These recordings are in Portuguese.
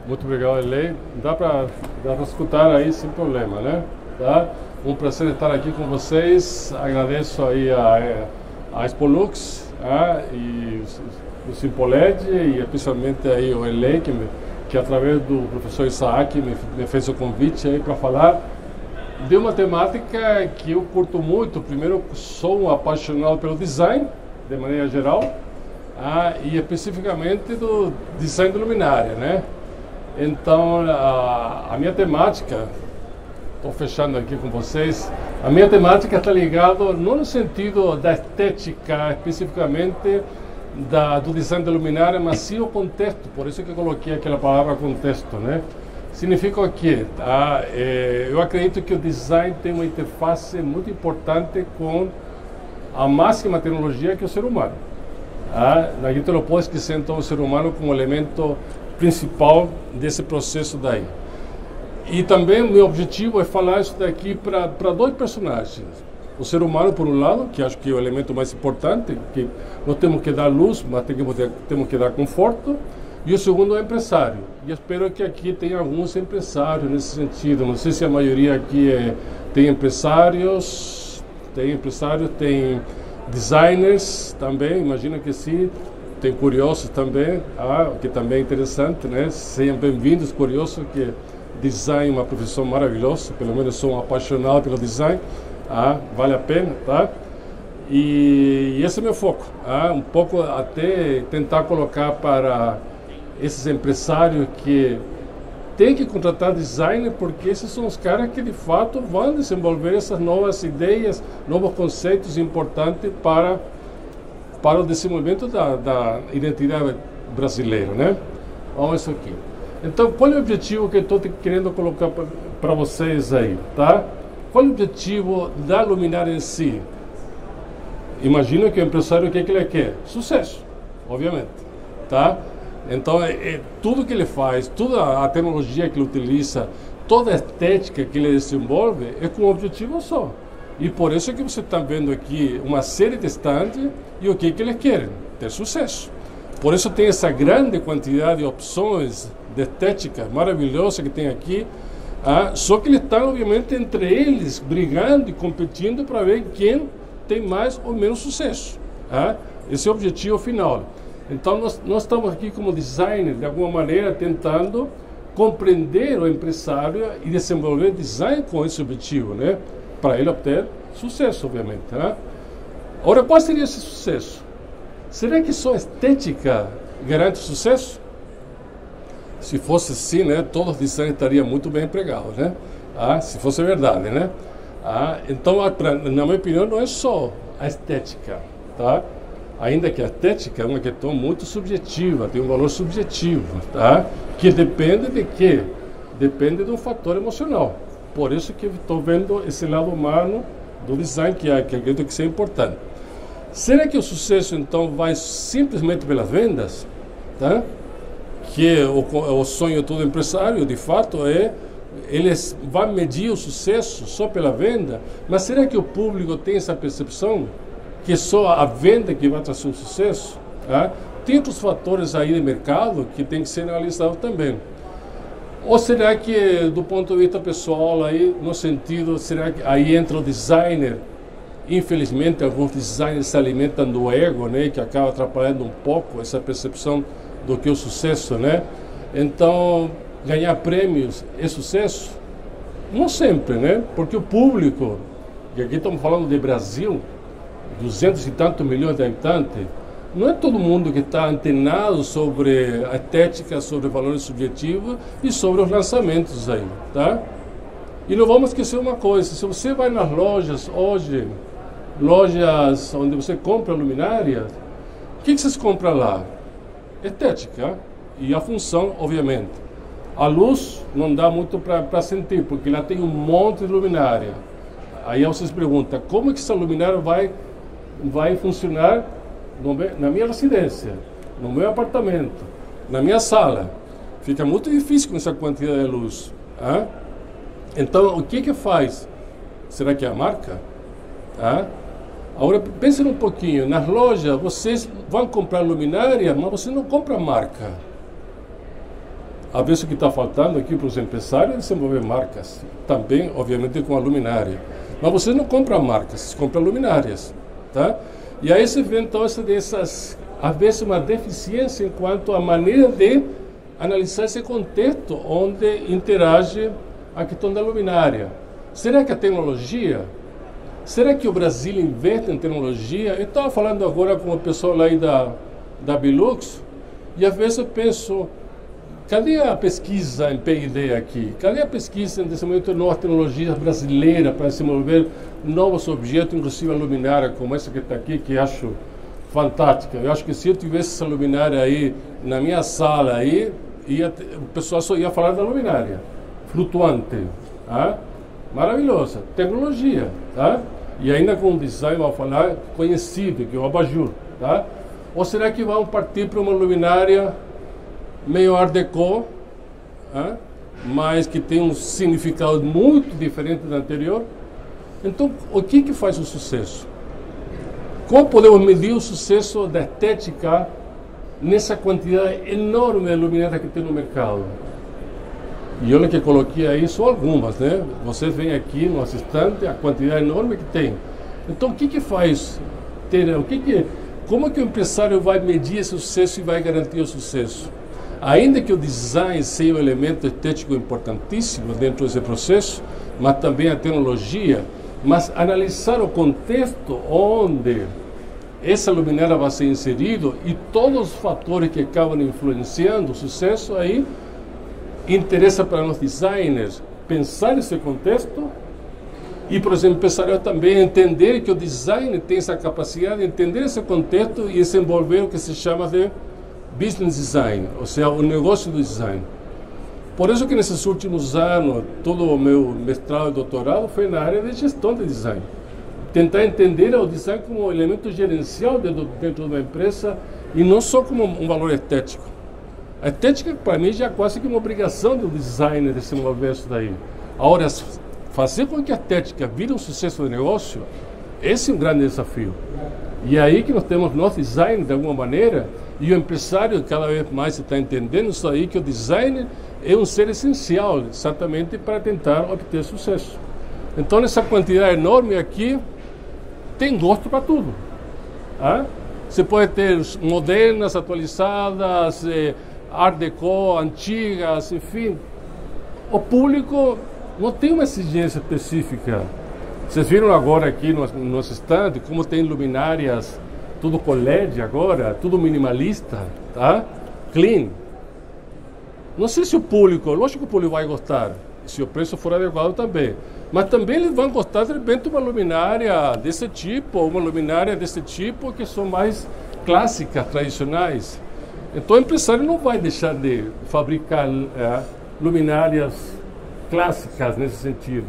Muito obrigado, Elei. Dá para escutar aí sem problema, né? Tá? Um prazer estar aqui com vocês. Agradeço aí a Expolux e o Simpoled e especialmente aí o Elei que através do professor Isaac me fez o convite aí para falar de uma temática que eu curto muito. Primeiro, sou um apaixonado pelo design de maneira geral e especificamente do design de luminária, né? Então, a minha temática, estou fechando aqui com vocês, a minha temática está ligada não no sentido da estética, especificamente do design da luminária, mas sim o contexto, por isso que eu coloquei aquela palavra contexto, né? Significa o quê? Eu acredito que o design tem uma interface muito importante com a máxima tecnologia que é o ser humano. A gente não pode esquecer então o ser humano como elemento principal desse processo daí. E também o meu objetivo é falar isso daqui para dois personagens. O ser humano, por um lado, que acho que é o elemento mais importante, que nós temos que dar luz, mas temos que dar conforto. E o segundo é o empresário. E espero que aqui tenha alguns empresários nesse sentido. Não sei se a maioria aqui tem empresários, tem designers também, imagino que sim. Tem curiosos também, que também é interessante, né? Sejam bem-vindos, curiosos, que design é uma profissão maravilhosa, pelo menos sou um apaixonado pelo design, vale a pena, tá? E esse é meu foco, um pouco até tentar colocar para esses empresários que têm que contratar designer, porque esses são os caras que de fato vão desenvolver essas novas ideias, novos conceitos importantes para o desenvolvimento da identidade brasileira, né? Vamos isso aqui. Então, qual é o objetivo que eu estou querendo colocar para vocês aí, tá? Qual é o objetivo da luminária em si? Imagina que o empresário, o que ele quer? Sucesso, obviamente, tá? Então, tudo que ele faz, toda a tecnologia que ele utiliza, toda a estética que ele desenvolve é com um objetivo só. E por isso é que você está vendo aqui uma série de estantes e o que eles querem? Ter sucesso. Por isso tem essa grande quantidade de opções de estética maravilhosa que tem aqui. Só que eles estão, obviamente, entre eles, brigando e competindo para ver quem tem mais ou menos sucesso. Esse é o objetivo final. Então, nós estamos aqui como designer, de alguma maneira, tentando compreender o empresário e desenvolver design com esse objetivo, né? Para ele obter sucesso, obviamente. Ora, qual seria esse sucesso? Será que só estética garante sucesso? Se fosse assim, né, todos os designers estariam muito bem empregados, né? Se fosse verdade, né? Então, na minha opinião, não é só a estética, tá? Ainda que a estética é uma questão muito subjetiva, tem um valor subjetivo, tá? Que depende de quê? Depende do fator emocional. Por isso que estou vendo esse lado humano do design, que acredito que seja importante. Será que o sucesso, então, vai simplesmente pelas vendas? Tá? Que o sonho de todo empresário, de fato, eles vão medir o sucesso só pela venda, mas será que o público tem essa percepção que só a venda que vai trazer o sucesso? Tem outros fatores aí de mercado que tem que ser analisados também. Ou será que, do ponto de vista pessoal, aí, no sentido, será que aí entra o designer? Infelizmente, alguns designers se alimentam do ego, né, que acaba atrapalhando um pouco essa percepção do que é o sucesso, né? Então, ganhar prêmios é sucesso? Não sempre, né? Porque o público, e aqui estamos falando de Brasil, 200 e tantos milhões de habitantes, não é todo mundo que está antenado sobre a estética, sobre valores subjetivos e sobre os lançamentos aí, tá? E não vamos esquecer uma coisa, se você vai nas lojas hoje, lojas onde você compra luminária, o que vocês compram lá? Estética e a função, obviamente. A luz não dá muito para sentir, porque lá tem um monte de luminária. Aí vocês perguntam, como é que essa luminária vai funcionar na minha residência, no meu apartamento, na minha sala? Fica muito difícil com essa quantidade de luz. Então, o que faz? Será que é a marca? Agora, pensem um pouquinho. Nas lojas, vocês vão comprar luminária, mas você não compra marca. Às vezes o que está faltando aqui para os empresários é desenvolver marcas, também, obviamente, com a luminária. Mas vocês não compram marcas, vocês compram luminárias, tá? E aí você vê, então, às vezes, uma deficiência enquanto à maneira de analisar esse contexto onde interage a questão da luminária. Será que a tecnologia? Será que o Brasil investe em tecnologia? Eu estava falando agora com o pessoal lá aí da Bilux, e às vezes eu penso, cadê a pesquisa em P&D aqui? Cadê a pesquisa em desenvolvimento de novas tecnologias brasileiras para desenvolver novos objetos, inclusive a luminária como essa que está aqui, que acho fantástica. Eu acho que se eu tivesse essa luminária aí na minha sala, aí, o pessoal só ia falar da luminária flutuante. Tá? Maravilhosa. Tecnologia. Tá? E ainda com um design, vamos falar, conhecido, que é o abajur. Tá? Ou será que vamos partir para uma luminária meio art déco, mas que tem um significado muito diferente do anterior? Então, o que faz o sucesso? Como podemos medir o sucesso da estética nessa quantidade enorme de luminárias que tem no mercado? E olha que coloquei aí só algumas, né? Vocês veem aqui no assistente a quantidade enorme que tem. Então, o que faz como que o empresário vai medir esse sucesso e vai garantir o sucesso? Ainda que o design seja um elemento estético importantíssimo dentro desse processo, mas também a tecnologia, mas analisar o contexto onde essa luminária vai ser inserida e todos os fatores que acabam influenciando o sucesso, aí interessa para nós designers pensar esse contexto e, por exemplo, empresarial também entender que o design tem essa capacidade de entender esse contexto e desenvolver o que se chama de business design, ou seja, o negócio do design. Por isso que nesses últimos anos, todo o meu mestrado e doutorado foi na área de gestão de design. Tentar entender o design como um elemento gerencial dentro de uma empresa e não só como um valor estético. A estética, para mim, já é quase que uma obrigação do designer desenvolver isso daí. Agora, fazer com que a estética vire um sucesso de negócio, esse é um grande desafio. E é aí que nós temos nosso design, de alguma maneira, e o empresário cada vez mais está entendendo isso aí, que o design é um ser essencial, exatamente para tentar obter sucesso. Então, nessa quantidade enorme aqui, tem gosto para tudo. Você pode ter modernas, atualizadas, art déco, antigas, enfim. O público não tem uma exigência específica. Vocês viram agora aqui no nosso stand como tem luminárias, tudo com LED agora, tudo minimalista, tá? Clean. Não sei se o público, lógico que o público vai gostar, se o preço for adequado também. Mas também eles vão gostar de repente uma luminária desse tipo, ou uma luminária desse tipo que são mais clássicas, tradicionais. Então o empresário não vai deixar de fabricar luminárias clássicas nesse sentido,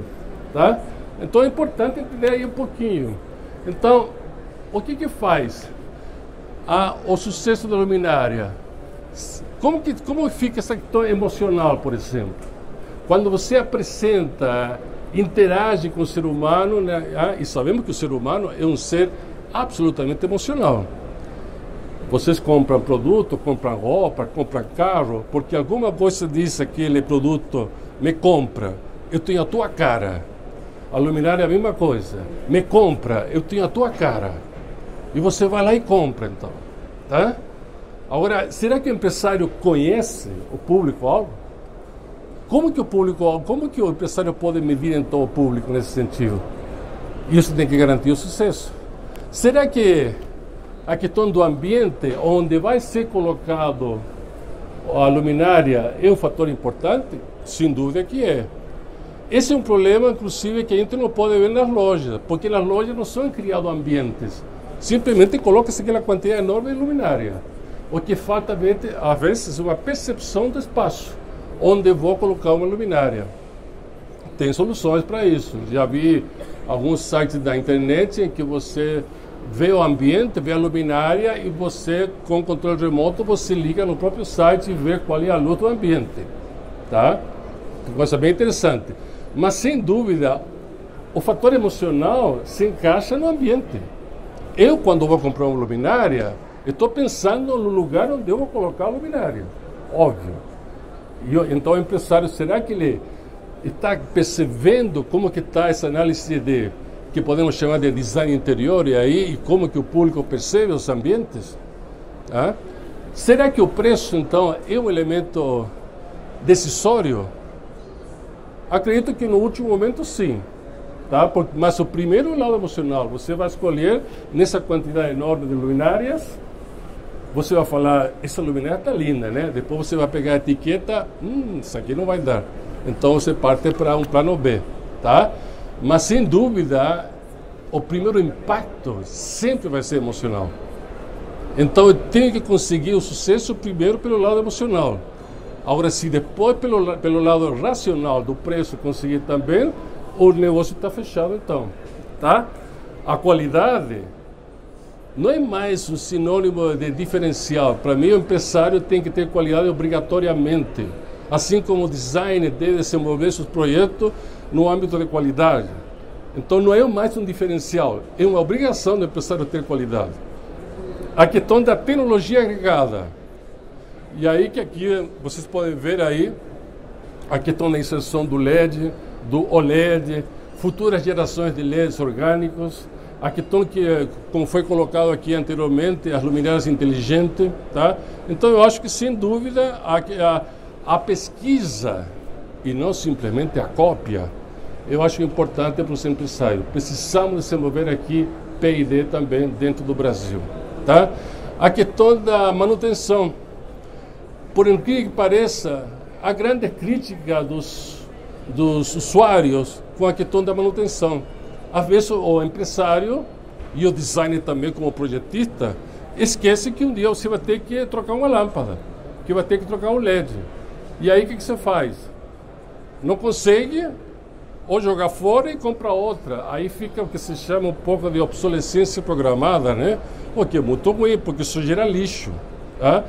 tá? Então é importante entender aí um pouquinho. Então, o que faz o sucesso da luminária? Como fica essa questão emocional, por exemplo? Quando você apresenta, interage com o ser humano, né, e sabemos que o ser humano é um ser absolutamente emocional. Vocês compram produto, compram roupa, compram carro, porque alguma coisa diz aquele produto, me compra, eu tenho a tua cara. A luminária é a mesma coisa. Me compra, eu tenho a tua cara. E você vai lá e compra, então. Tá? Agora, será que o empresário conhece o público-alvo? Como que o empresário pode medir, então, o público nesse sentido? Isso tem que garantir o sucesso. Será que a questão do ambiente, onde vai ser colocado a luminária, é um fator importante? Sem dúvida que é. Esse é um problema, inclusive, que a gente não pode ver nas lojas, porque nas lojas não são criados ambientes. Simplesmente coloca-se aquela quantidade enorme de luminária. O que falta, às vezes, é uma percepção do espaço, onde vou colocar uma luminária. Tem soluções para isso. Já vi alguns sites da internet em que você vê o ambiente, vê a luminária e você, com controle remoto, você liga no próprio site e vê qual é a luz do ambiente. Tá? Coisa bem interessante. Mas, sem dúvida, o fator emocional se encaixa no ambiente. Eu, quando vou comprar uma luminária, estou pensando no lugar onde eu vou colocar a luminária. Óbvio. Então o empresário, será que ele está percebendo como que está essa análise de que podemos chamar de design interior e como que o público percebe os ambientes? Ah? Será que o preço, então, é um elemento decisório? Acredito que no último momento sim, tá? Mas o primeiro lado emocional, você vai escolher nessa quantidade enorme de luminárias, você vai falar, essa luminária está linda, né? Depois você vai pegar a etiqueta, isso aqui não vai dar. Então você parte para um plano B, tá? Mas sem dúvida, o primeiro impacto sempre vai ser emocional. Então eu tenho que conseguir o sucesso primeiro pelo lado emocional. Agora, se depois pelo lado racional do preço conseguir também, o negócio está fechado então, tá? A qualidade não é mais um sinônimo de diferencial. Para mim, o empresário tem que ter qualidade obrigatoriamente, assim como o design deve desenvolver seus projetos no âmbito de qualidade. Então não é mais um diferencial, é uma obrigação do empresário ter qualidade. A questão da tecnologia agregada. E aí que aqui vocês podem ver aí a questão da inserção do LED, do OLED, futuras gerações de LEDs orgânicos, a questão que, como foi colocado aqui anteriormente, as luminárias inteligentes, tá? Então eu acho que sem dúvida a pesquisa e não simplesmente a cópia, eu acho importante para os empresários. Precisamos desenvolver aqui P&D também dentro do Brasil, tá? A questão da manutenção. Por incrível que pareça, a grande crítica dos usuários com a questão da manutenção. Às vezes o empresário e o designer também como projetista esquece que um dia você vai ter que trocar uma lâmpada, que vai ter que trocar um LED. E aí o que você faz? Não consegue, ou jogar fora e compra outra. Aí fica o que se chama um pouco de obsolescência programada, né? O que é muito ruim, porque isso gera lixo, tá?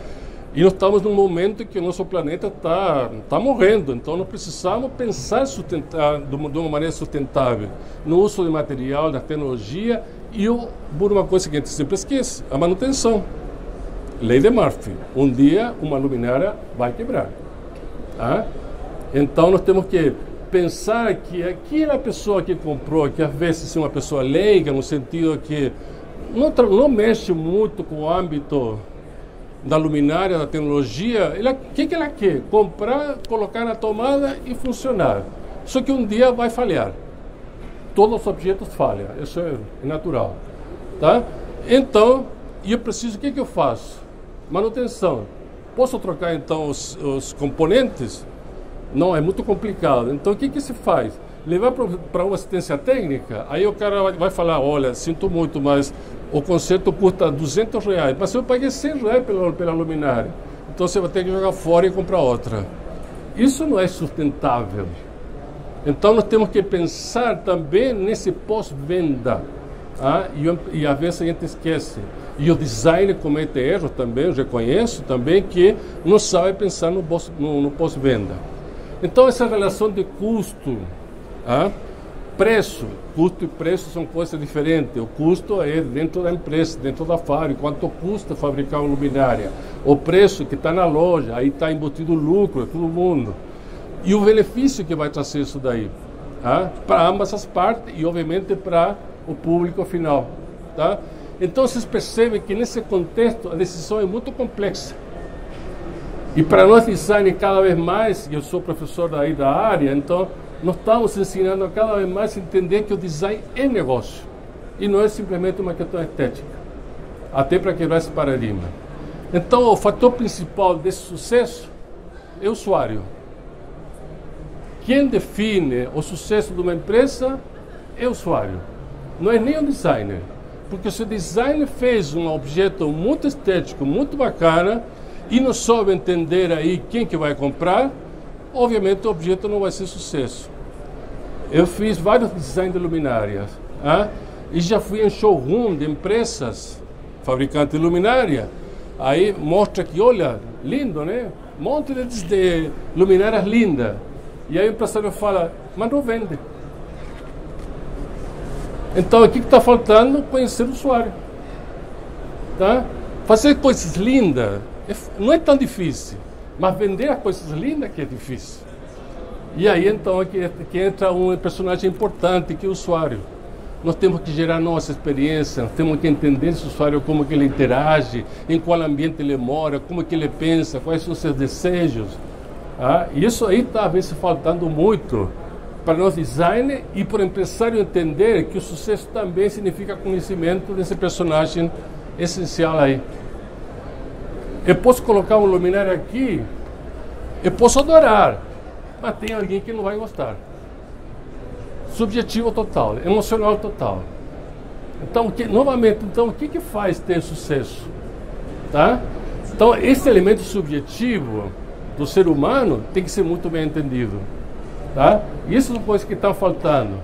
E nós estamos num momento que o nosso planeta está morrendo, então nós precisamos pensar de uma maneira sustentável no uso de material, da tecnologia e por uma coisa que a gente sempre esquece, a manutenção. Lei de Murphy, um dia uma luminária vai quebrar. Tá? Então nós temos que pensar que aquela pessoa que comprou, que às vezes é uma pessoa leiga, no sentido que não mexe muito com o âmbito da luminária, da tecnologia, o que ela quer? Comprar, colocar na tomada e funcionar. Só que um dia vai falhar. Todos os objetos falham, isso é natural. Tá? Então, eu preciso, o que eu faço? Manutenção. Posso trocar então os componentes? Não, é muito complicado. Então, o que se faz? Levar para uma assistência técnica, aí o cara vai falar, olha, sinto muito, mas o conserto custa R$200, mas eu paguei R$100 pela luminária. Então você vai ter que jogar fora e comprar outra. Isso não é sustentável. Então nós temos que pensar também nesse pós-venda. Tá? E às vezes a gente esquece. E o designer comete erros também, eu reconheço também, que não sabe pensar no pós-venda. Então essa relação de custo, preço, custo e preço são coisas diferentes. O custo é dentro da empresa, dentro da fábrica, quanto custa fabricar uma luminária. O preço que está na loja, aí está embutido o lucro, todo mundo. E o benefício que vai trazer isso daí, para ambas as partes e obviamente para o público final. Tá? Então vocês percebem que nesse contexto a decisão é muito complexa. E para nós design cada vez mais, eu sou professor daí da área, então nós estamos ensinando a cada vez mais a entender que o design é negócio e não é simplesmente uma questão estética, até para quebrar esse paradigma. Então o fator principal desse sucesso é o usuário. Quem define o sucesso de uma empresa é o usuário, não é nem o designer, porque se o designer fez um objeto muito estético, muito bacana e não soube entender aí quem que vai comprar, obviamente o objeto não vai ser sucesso. Eu fiz vários designs de luminárias, e já fui em showroom de empresas fabricantes de luminária. Aí mostra que, olha, lindo, né? Um monte de luminárias lindas. E aí o empresário fala, mas não vende. Então, o que está faltando? Conhecer o usuário. Tá? Fazer coisas lindas não é tão difícil. Mas vender as coisas lindas que é difícil. E aí então é que entra um personagem importante, que é o usuário. Nós temos que gerar nossa experiência, nós temos que entender esse usuário, como que ele interage, em qual ambiente ele mora, como que ele pensa, quais são os seus desejos. E isso aí está, às vezes, faltando muito para nós design e para o empresário entender que o sucesso também significa conhecimento desse personagem essencial aí. Eu posso colocar um luminário aqui, eu posso adorar, mas tem alguém que não vai gostar. Subjetivo total, emocional total. Então, novamente, o que faz ter sucesso? Tá? Então, esse elemento subjetivo do ser humano tem que ser muito bem entendido. Tá? Isso são coisas que estão faltando.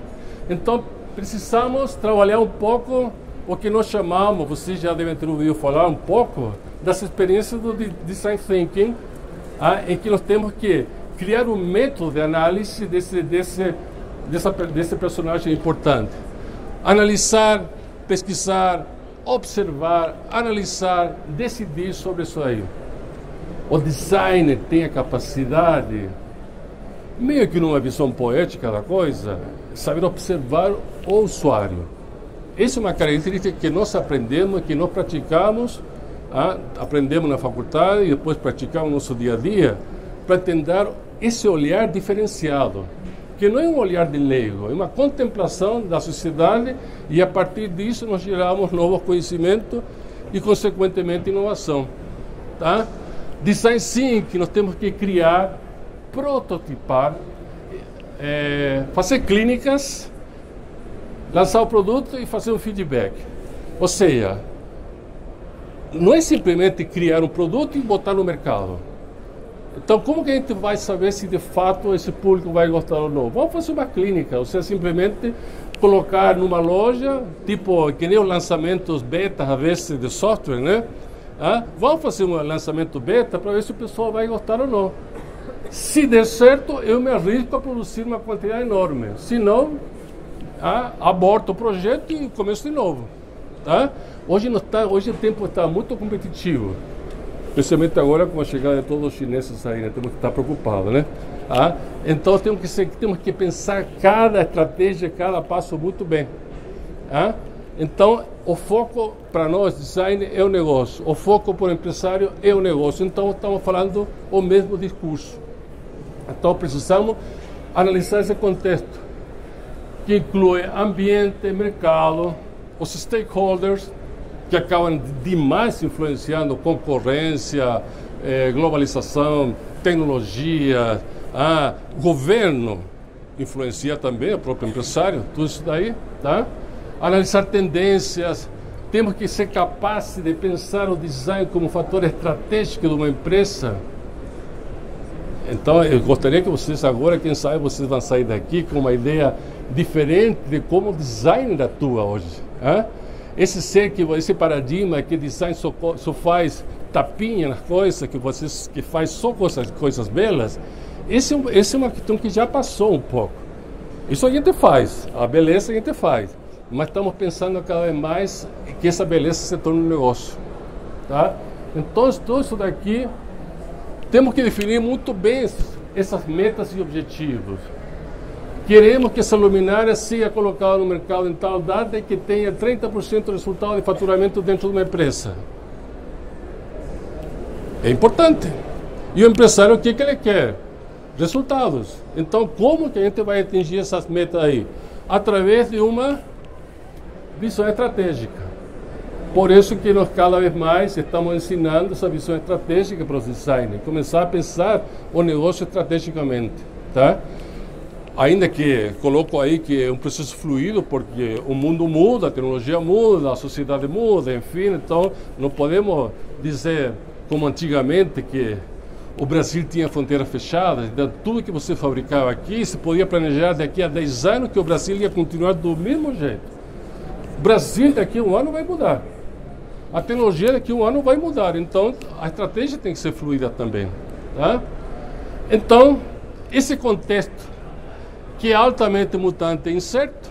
Então, precisamos trabalhar um pouco o que nós chamamos, vocês já devem ter ouvido falar um pouco, dessa experiência do Design Thinking, em que nós temos que criar um método de análise desse personagem importante. Analisar, pesquisar, observar, analisar, decidir sobre isso aí. O designer tem a capacidade, meio que numa visão poética da coisa, saber observar o usuário. Essa é uma característica que nós aprendemos, que nós praticamos, aprendemos na faculdade e depois praticamos no nosso dia a dia, para tentar esse olhar diferenciado, que não é um olhar de leigo, é uma contemplação da sociedade, e a partir disso nós geramos novos conhecimentos e, consequentemente, inovação. Tá? Design sim, que nós temos que criar, prototipar, fazer clínicas, lançar o produto e fazer um feedback. Ou seja, não é simplesmente criar um produto e botar no mercado. Então, como que a gente vai saber se de fato esse público vai gostar ou não? Vamos fazer uma clínica, ou seja, simplesmente colocar numa loja, tipo, que nem os lançamentos beta, às vezes, de software, né? Vamos fazer um lançamento beta para ver se o pessoal vai gostar ou não. Se der certo, eu me arrisco a produzir uma quantidade enorme. Se não, aborto o projeto e começo de novo. Tá? Hoje o tempo está muito competitivo. Especialmente agora com a chegada de todos os chineses aí, né? Temos que estar preocupados, né? Então temos que pensar cada estratégia, cada passo muito bem. Então o foco para nós, design, é o negócio. O foco para o empresário é o negócio. Então estamos falando o mesmo discurso. Então precisamos analisar esse contexto, que inclui ambiente, mercado, os stakeholders, que acabam demais influenciando concorrência, globalização, tecnologia, governo influencia também o próprio empresário, tudo isso daí, tá? Analisar tendências, temos que ser capazes de pensar o design como fator estratégico de uma empresa. Então, eu gostaria que vocês agora, quem sabe, vocês vão sair daqui com uma ideia diferente de como o design atua hoje. Esse paradigma que design só faz tapinha nas coisas, que faz só coisas belas, esse é uma questão que já passou um pouco. Isso a gente faz, a beleza a gente faz, mas estamos pensando cada vez mais que essa beleza se torne um negócio. Tá? Então, tudo isso daqui, temos que definir muito bem essas metas e objetivos. Queremos que essa luminária seja colocada no mercado em tal data e que tenha 30% do resultado de faturamento dentro de uma empresa. É importante. E o empresário, o que ele quer? Resultados. Então, como que a gente vai atingir essas metas aí? Através de uma visão estratégica. Por isso que nós cada vez mais estamos ensinando essa visão estratégica para os designers. Começar a pensar o negócio estrategicamente. Tá? Ainda que coloco aí que é um processo fluido, porque o mundo muda, a tecnologia muda, a sociedade muda, enfim, então não podemos dizer como antigamente que o Brasil tinha fronteiras fechadas, então tudo que você fabricava aqui se podia planejar daqui a 10 anos que o Brasil ia continuar do mesmo jeito. O Brasil daqui a um ano vai mudar, a tecnologia daqui a um ano vai mudar, então a estratégia tem que ser fluida também. Tá? Então, esse contexto que é altamente mutante e incerto,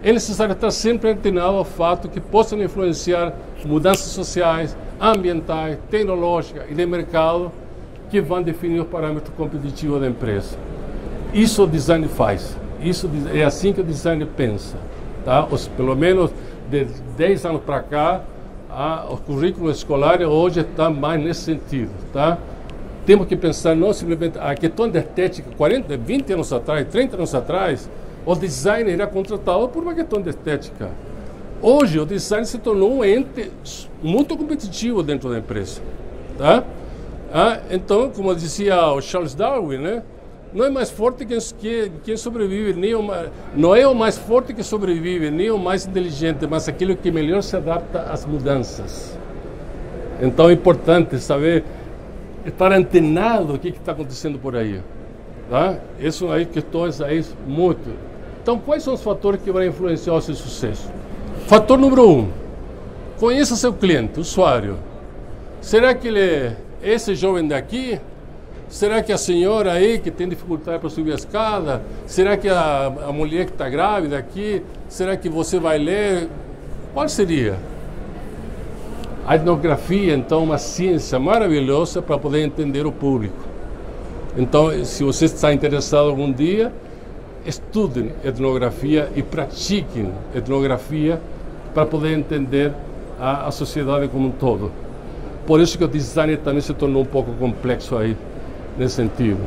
é necessário estar sempre antenado ao fato que possam influenciar mudanças sociais, ambientais, tecnológicas e de mercado que vão definir os parâmetros competitivos da empresa. Isso o design faz. Isso é assim que o design pensa. Tá? Pelo menos de 10 anos para cá, os currículos escolares hoje estão mais nesse sentido. Tá? Temos que pensar não simplesmente a questão da estética. 40, 20 anos atrás, 30 anos atrás, o design era contratado por uma questão de estética. Hoje, o design se tornou um ente muito competitivo dentro da empresa. Tá? Então, como dizia o Charles Darwin, né? Não é mais forte quem sobrevive, não é o mais forte que sobrevive, nem o mais inteligente, mas aquele que melhor se adapta às mudanças. Então é importante saber, estar antenado do que está acontecendo por aí. Tá? Isso aí, questões aí muito. Então, quais são os fatores que vão influenciar o seu sucesso? Fator número 1, conheça seu cliente, usuário. Será que ele é esse jovem daqui? Será que a senhora aí que tem dificuldade para subir a escada? Será que a mulher que está grávida aqui? Será que você vai ler? Qual seria? A etnografia, então, é uma ciência maravilhosa para poder entender o público. Então, se você está interessado algum dia, estudem etnografia e pratiquem etnografia para poder entender a sociedade como um todo. Por isso que o design também se tornou um pouco complexo aí, nesse sentido.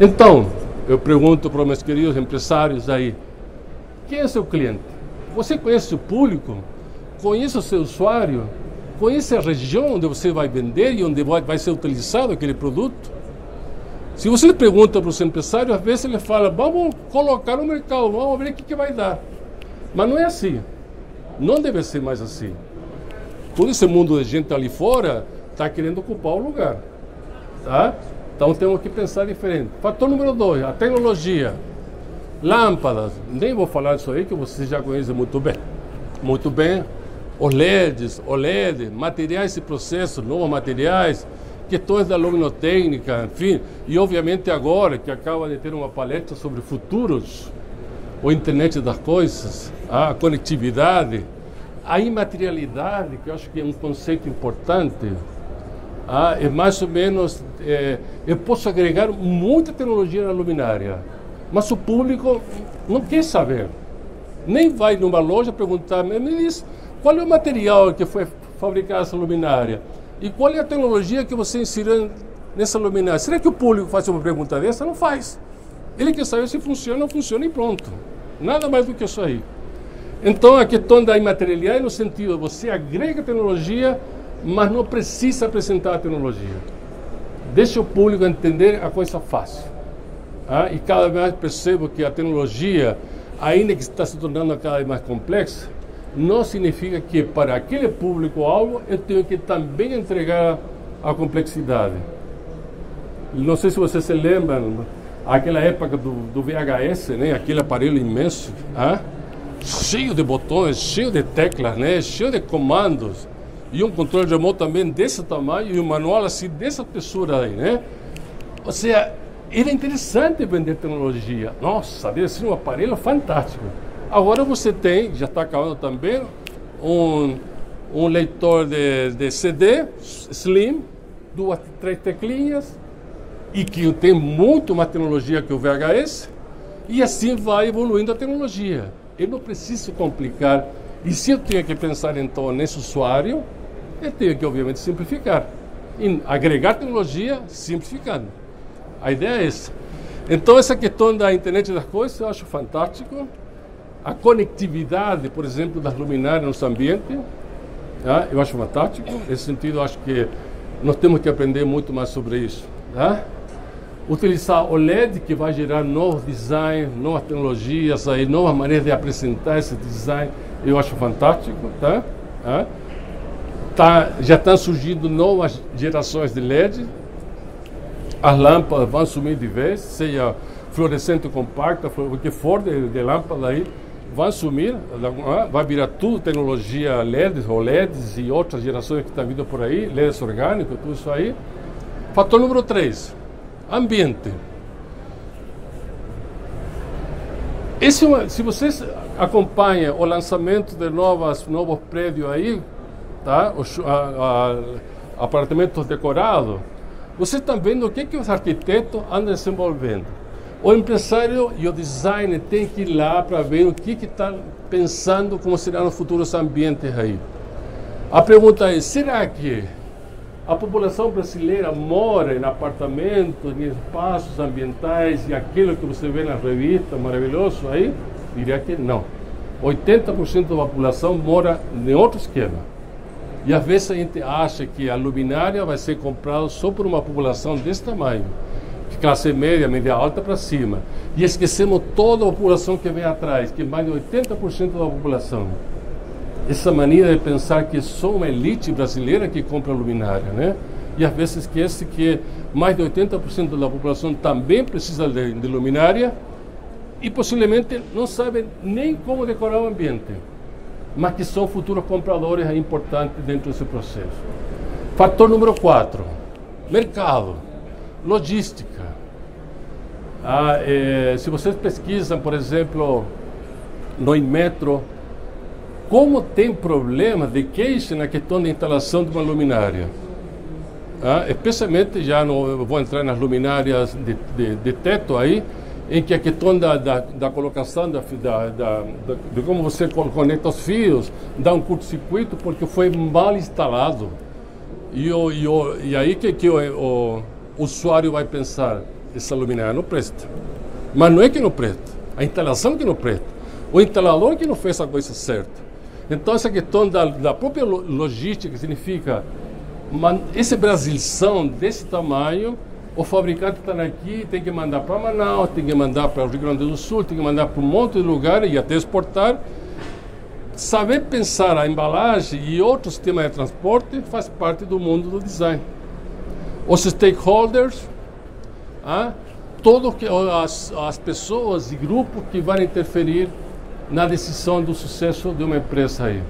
Então, eu pergunto para os meus queridos empresários aí, quem é seu cliente? Você conhece o público? Conhece o seu usuário? Conhece a região onde você vai vender e onde vai ser utilizado aquele produto? Se você pergunta para os empresários, às vezes ele fala, vamos colocar no mercado, vamos ver o que vai dar. Mas não é assim. Não deve ser mais assim. Todo esse mundo de gente ali fora está querendo ocupar o lugar. Tá? Então temos que pensar diferente. Fator número 2, a tecnologia. Lâmpadas, nem vou falar disso aí que vocês já conhecem muito bem. Muito bem. Os LEDs, OLED, materiais e processos, novos materiais, questões da luminotécnica, enfim. E obviamente agora que acaba de ter uma palestra sobre futuros, a internet das coisas, a conectividade, a imaterialidade, que eu acho que é um conceito importante. É mais ou menos, eu posso agregar muita tecnologia na luminária, mas o público não quer saber. Nem vai numa loja perguntar, me diz, qual é o material que foi fabricar essa luminária? E qual é a tecnologia que você inseriu nessa luminária? Será que o público faz uma pergunta dessa? Não faz. Ele quer saber se funciona ou não funciona e pronto. Nada mais do que isso aí. Então, a questão da imaterialidade é no sentido, você agrega tecnologia, mas não precisa apresentar a tecnologia. Deixa o público entender a coisa fácil. E cada vez mais percebo que a tecnologia, ainda que está se tornando cada vez mais complexa, não significa que para aquele público-alvo eu tenho que também entregar a complexidade. Não sei se vocês se lembram, aquela época do VHS, né? Aquele aparelho imenso, cheio de botões, cheio de teclas, né? Cheio de comandos. E um controle remoto também desse tamanho e um manual assim dessa espessura aí, né? Ou seja, era interessante vender tecnologia. Nossa, deve ser um aparelho fantástico. Agora você tem, já está acabando também, um leitor de CD, slim, 2, 3 teclinhas, e que tem muito mais tecnologia que o VHS, e assim vai evoluindo a tecnologia. Eu não preciso complicar. E se eu tenho que pensar então nesse usuário, eu tenho que obviamente simplificar. E agregar tecnologia simplificando. A ideia é essa. Então essa questão da internet das coisas eu acho fantástico. A conectividade, por exemplo, das luminárias no nosso ambiente, eu acho fantástico. Nesse sentido, eu acho que nós temos que aprender muito mais sobre isso. Utilizar o LED, que vai gerar novos designs, novas tecnologias, aí, novas maneiras de apresentar esse design, eu acho fantástico. Já estão surgindo novas gerações de LED. As lâmpadas vão sumir de vez, seja fluorescente compacta, o que for de lâmpada aí, vai sumir, vai virar tudo tecnologia LEDs, OLEDs e outras gerações que estão vindo por aí, LEDs orgânicos, tudo isso aí. Fator número 3, ambiente. Se vocês acompanham o lançamento de novos prédios aí, apartamentos decorados, Vocês estão vendo o que os arquitetos andam desenvolvendo. O empresário e o designer têm que ir lá para ver o que está pensando, como serão os futuros ambientes aí. A pergunta é, será que a população brasileira mora em apartamentos, em espaços ambientais e aquilo que você vê na revista maravilhoso aí? Diria que não. 80% da população mora em outro esquema. E às vezes a gente acha que a luminária vai ser comprada só por uma população desse tamanho, de classe média, média alta para cima. E esquecemos toda a população que vem atrás, que é mais de 80% da população. Essa mania de pensar que só uma elite brasileira que compra luminária, né? E às vezes esquece que mais de 80% da população também precisa de luminária e possivelmente não sabem nem como decorar o ambiente, mas que são futuros compradores importantes dentro desse processo. Fator número 4, mercado, logística. Se vocês pesquisam, por exemplo, no Inmetro, como tem problema de queixa na questão da instalação de uma luminária. Especialmente, já não vou entrar nas luminárias de teto aí, em que a questão da colocação, de como você conecta os fios, dá um curto-circuito porque foi mal instalado. E aí que o usuário vai pensar, essa luminária não presta. Mas não é que não presta, a instalação que não presta, o instalador que não fez a coisa certa. Então essa questão da própria logística, que significa esse Brasilzão desse tamanho, o fabricante está aqui, tem que mandar para Manaus, tem que mandar para o Rio Grande do Sul, tem que mandar para um monte de lugares e até exportar. Saber pensar a embalagem e outros sistemas de transporte faz parte do mundo do design. Os stakeholders, todas as pessoas e grupos que vão interferir na decisão do sucesso de uma empresa aí.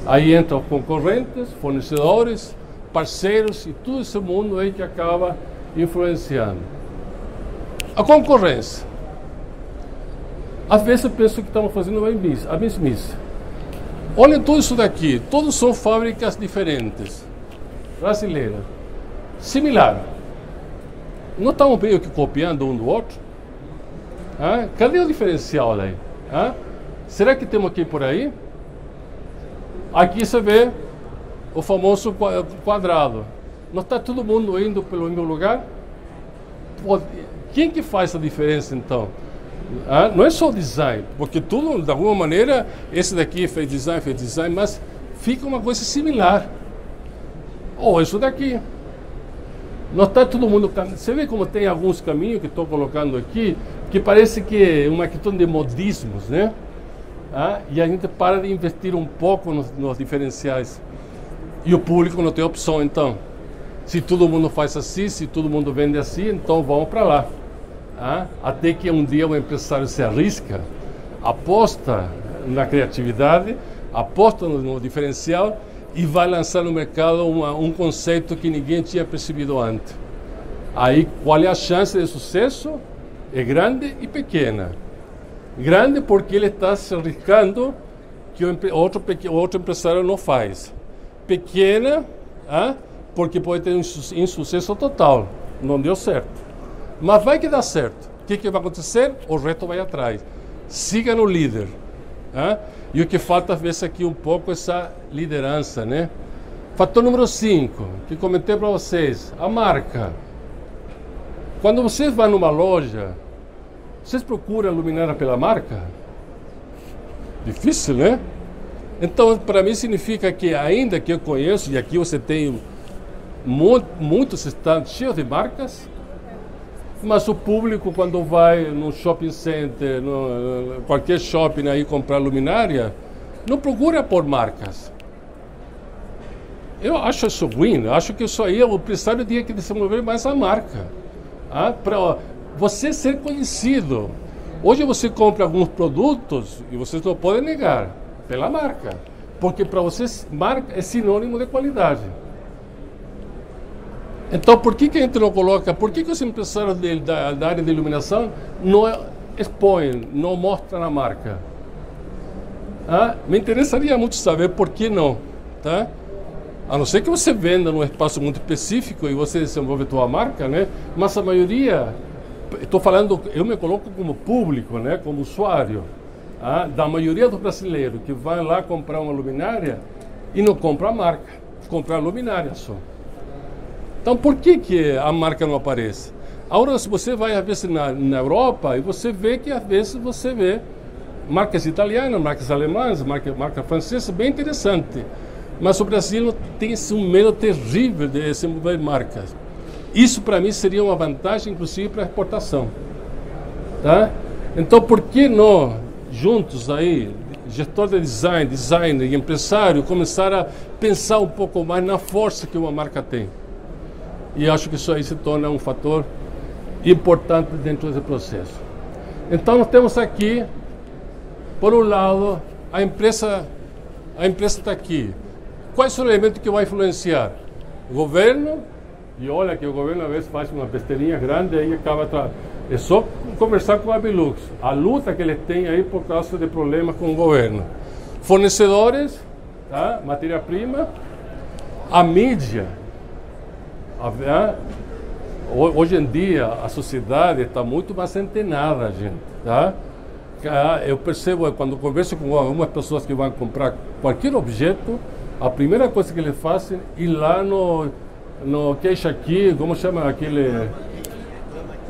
Aí entram concorrentes, fornecedores, parceiros e todo esse mundo aí que acaba influenciando. A concorrência. Às vezes eu penso que estamos fazendo a mesmice. Olhem tudo isso daqui, todos são fábricas diferentes, brasileiras, similar. Não estamos meio que copiando um do outro? Cadê o diferencial aí? Será que temos que ir por aí? Aqui você vê o famoso quadrado. Não está todo mundo indo pelo mesmo lugar? Quem que faz a diferença então? Não é só o design, porque tudo, de alguma maneira, esse daqui fez design, mas fica uma coisa similar. Ou isso daqui. Não está todo mundo... Você vê como tem alguns caminhos que estou colocando aqui, que parece que é uma questão de modismos, né? E a gente para de investir um pouco nos diferenciais. E o público não tem opção, então. Se todo mundo faz assim, se todo mundo vende assim, então vamos para lá. Até que um dia o empresário se arrisca, aposta na criatividade, aposta no diferencial e vai lançar no mercado um conceito que ninguém tinha percebido antes. Aí, qual é a chance de sucesso? É grande e pequena. Grande porque ele está se arriscando que outro empresário não faz. Pequena, porque pode ter um insucesso total. Não deu certo. Mas vai que dá certo. O que vai acontecer? O resto vai atrás. Siga no líder. E o que falta, às vezes, aqui um pouco essa liderança, né? Fator número 5, que comentei para vocês, a marca. Quando vocês vão numa loja, vocês procuram a luminária pela marca? Difícil, né? Então, para mim, significa que ainda que eu conheço, e aqui você tem muitos stands cheios de marcas, mas o público, quando vai no shopping center, qualquer shopping aí comprar luminária, não procura por marcas. Eu acho isso ruim, acho que isso aí o empresário tinha que desenvolver mais a marca. Para você ser conhecido. Hoje você compra alguns produtos e vocês não podem negar, pela marca. Porque para vocês, marca é sinônimo de qualidade. Então, por que a gente não coloca, por que os empresários da área de iluminação não expõem, não mostram a marca? Me interessaria muito saber por que não, tá? A não ser que você venda num espaço muito específico e você desenvolve a tua marca, né? Mas a maioria, estou falando, eu me coloco como público, né? Como usuário, da maioria dos brasileiros que vai lá comprar uma luminária e não compra a marca, compra a luminária só. Então, por que a marca não aparece? Agora, se você vai, às vezes, na Europa, e você vê que, às vezes, você vê marcas italianas, marcas alemãs, marca francesa, bem interessante. Mas o Brasil tem um medo terrível de desenvolver marcas. Isso, para mim, seria uma vantagem, inclusive, para a exportação. Tá? Então, por que não, juntos aí, gestor de design, designer e empresário, começar a pensar um pouco mais na força que uma marca tem? E acho que isso aí se torna um fator importante dentro desse processo. Então, nós temos aqui, por um lado, a empresa está aqui. Quais são os elementos que vai influenciar? O governo, e olha que o governo às vezes faz uma besteirinha grande e aí acaba atrás. É só conversar com a Velux, a luta que eles têm aí por causa de problemas com o governo. Fornecedores, tá? Matéria-prima, a mídia. Hoje em dia a sociedade está muito mais antenada, gente, tá? Eu percebo quando converso com algumas pessoas que vão comprar qualquer objeto, a primeira coisa que eles fazem é ir lá no queixa aqui, como chama aquele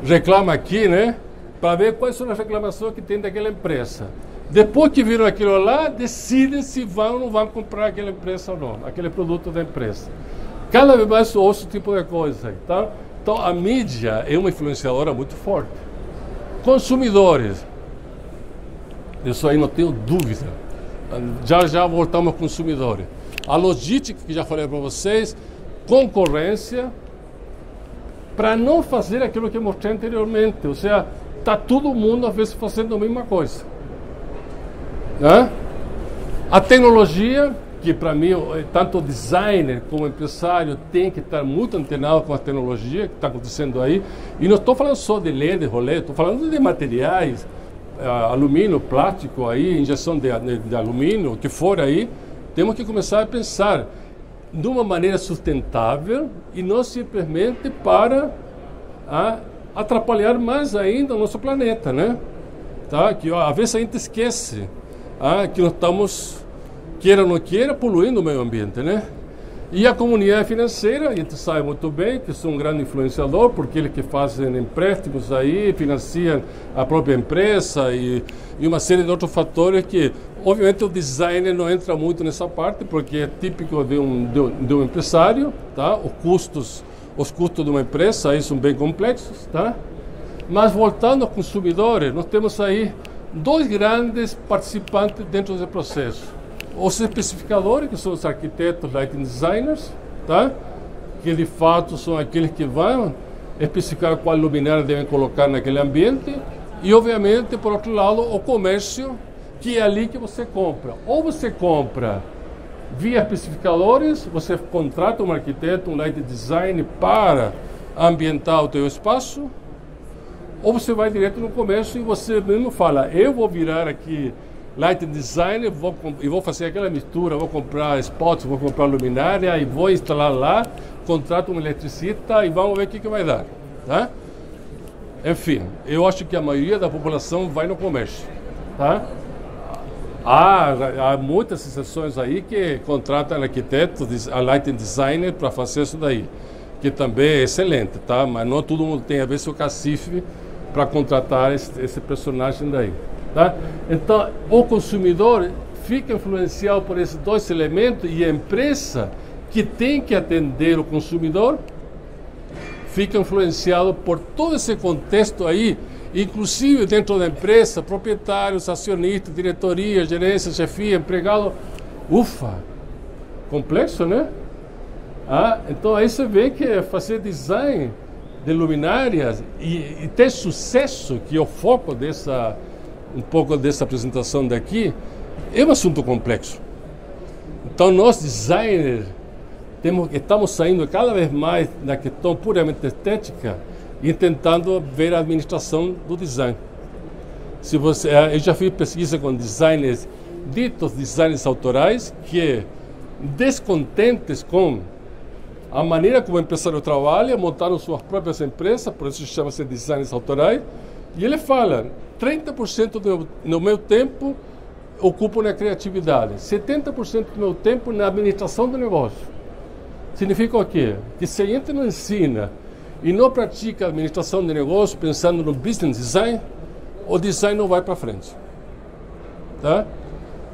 reclama aqui, né? Para ver quais são as reclamações que tem daquela empresa. Depois que viram aquilo lá, decidem se vão ou não vão comprar aquela empresa ou não, aquele produto da empresa. Cada vez mais ouço esse tipo de coisa, tá? Então a mídia é uma influenciadora muito forte. Consumidores, isso aí não tenho dúvida. Já voltamos aos consumidores. A logística, que já falei para vocês, concorrência, para não fazer aquilo que eu mostrei anteriormente. Ou seja, está todo mundo, às vezes, fazendo a mesma coisa. Né? A tecnologia, que para mim, tanto o designer como o empresário tem que estar muito antenado com a tecnologia que está acontecendo aí. E não estou falando só de LED, rolê, estou falando de materiais, alumínio, plástico, aí, injeção de alumínio, o que for aí. Temos que começar a pensar de uma maneira sustentável e não simplesmente para atrapalhar mais ainda o nosso planeta, né? Tá? Que às vezes a gente esquece que nós estamos, queira ou não queira, poluindo o meio ambiente, né? E a comunidade financeira, a gente sabe muito bem que são um grande influenciador, porque eles que fazem empréstimos aí, financiam a própria empresa e uma série de outros fatores que, obviamente, o designer não entra muito nessa parte, porque é típico de um empresário, tá? Os custos de uma empresa aí são bem complexos, tá? Mas voltando aos consumidores, nós temos aí dois grandes participantes dentro desse processo. Os especificadores, que são os arquitetos, lighting designers, tá? Que de fato são aqueles que vão especificar qual luminária devem colocar naquele ambiente. E, obviamente, por outro lado, o comércio, que é ali que você compra. Ou você compra via especificadores, você contrata um arquiteto, um lighting design para ambientar o teu espaço, ou você vai direto no comércio e você mesmo fala, eu vou virar aqui lighting designer e vou fazer aquela mistura, vou comprar spots, vou comprar luminária e vou instalar lá, contrato um eletricista e vamos ver o que vai dar, tá? Enfim, eu acho que a maioria da população vai no comércio, tá? Há muitas exceções aí que contratam arquitetos, a lighting designer para fazer isso daí, que também é excelente, tá? Mas não todo mundo tem a ver seu cacife para contratar esse personagem daí. Tá? Então, o consumidor fica influenciado por esses dois elementos e a empresa que tem que atender o consumidor fica influenciado por todo esse contexto aí, inclusive dentro da empresa, proprietários, acionistas, diretoria, gerência, chefia, empregado. Ufa! Complexo, né? Então aí você vê que fazer design de luminárias e ter sucesso, que é o foco um pouco dessa apresentação daqui, é um assunto complexo. Então nós designers estamos saindo cada vez mais da questão puramente estética e tentando ver a administração do design. Eu já fiz pesquisa com designers, ditos designers autorais, que descontentes com a maneira como o empresário trabalha, montaram suas próprias empresas, por isso chama-se designs autorais, e ele fala, 30% do meu tempo ocupo na criatividade, 70% do meu tempo na administração do negócio. Significa o quê? Que se a gente não ensina e não pratica a administração de negócio pensando no business design, o design não vai para frente. Tá?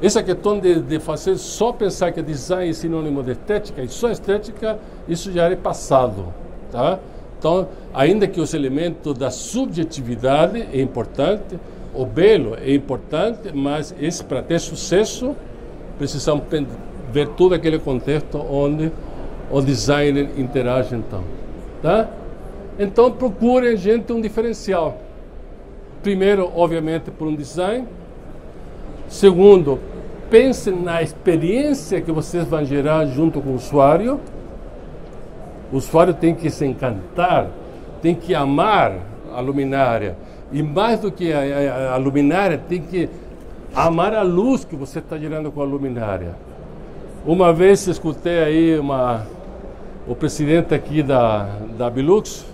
Essa questão de fazer só pensar que design é sinônimo de estética e só estética, isso já é passado. Tá? Então, ainda que os elementos da subjetividade é importante, o belo é importante, mas para ter sucesso, precisamos ver todo aquele contexto onde o designer interage então. Tá? Então, procurem, gente, um diferencial. Primeiro, obviamente, por um design. Segundo, pensem na experiência que vocês vão gerar junto com o usuário. O usuário tem que se encantar, tem que amar a luminária. E mais do que a luminária, tem que amar a luz que você está gerando com a luminária. Uma vez escutei aí o presidente aqui da Bilux,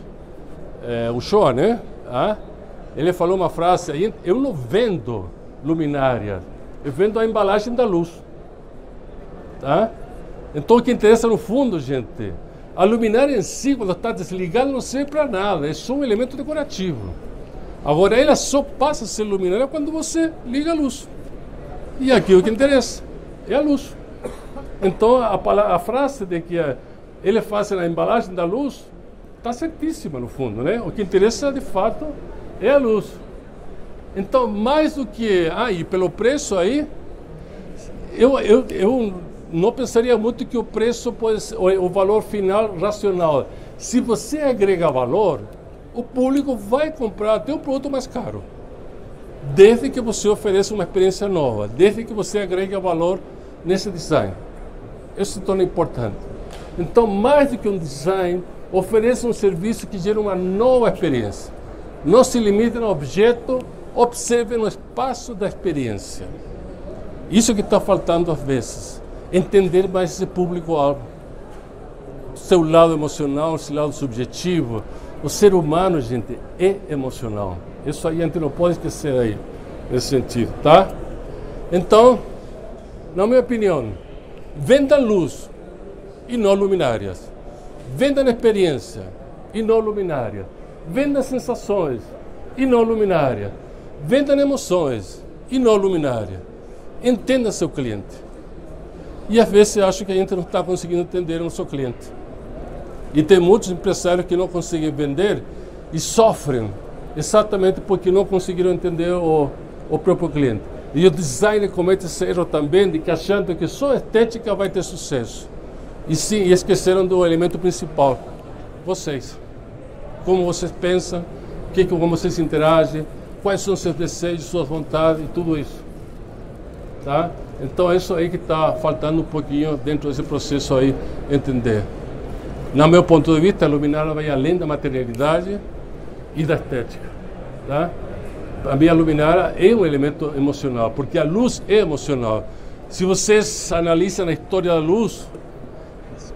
o Show, né? Ele falou uma frase, eu não vendo luminária, eu vendo a embalagem da luz. Tá? Então o que interessa no fundo, gente, a luminária em si, quando está desligada, não serve para nada, é só um elemento decorativo. Agora ela só passa a ser luminária quando você liga a luz. E aqui o que interessa é a luz. Então a frase de que ele faz na embalagem da luz está certíssima no fundo, né? O que interessa de fato é a luz. Então, mais do que e pelo preço aí, eu não pensaria muito que o preço pode ser o valor final racional. Se você agrega valor, o público vai comprar até um produto mais caro, desde que você ofereça uma experiência nova, desde que você agregue valor nesse design. Isso se torna importante. Então, mais do que um design, ofereça um serviço que gere uma nova experiência. Não se limite no objeto, observe no espaço da experiência. Isso que está faltando às vezes. Entender mais esse público-alvo. Seu lado emocional, seu lado subjetivo. O ser humano, gente, é emocional. Isso aí a gente não pode esquecer aí, nesse sentido, tá? Então, na minha opinião, venda luz e não luminárias. Venda experiência e não luminária. Venda sensações e não luminária. Venda emoções e não luminária. Entenda seu cliente. E às vezes eu acho que a gente não está conseguindo entender o seu cliente. E tem muitos empresários que não conseguem vender e sofrem exatamente porque não conseguiram entender o próprio cliente. E o designer comete esse erro também de que achando que só estética vai ter sucesso. E sim, esqueceram do elemento principal. Vocês. Como vocês pensam, como vocês interagem, quais são seus desejos, suas vontades e tudo isso. Tá? Então é isso aí que está faltando um pouquinho dentro desse processo aí, entender. No meu ponto de vista, a luminária vai além da materialidade e da estética. Tá? A minha luminária é um elemento emocional, porque a luz é emocional. Se vocês analisam a história da luz,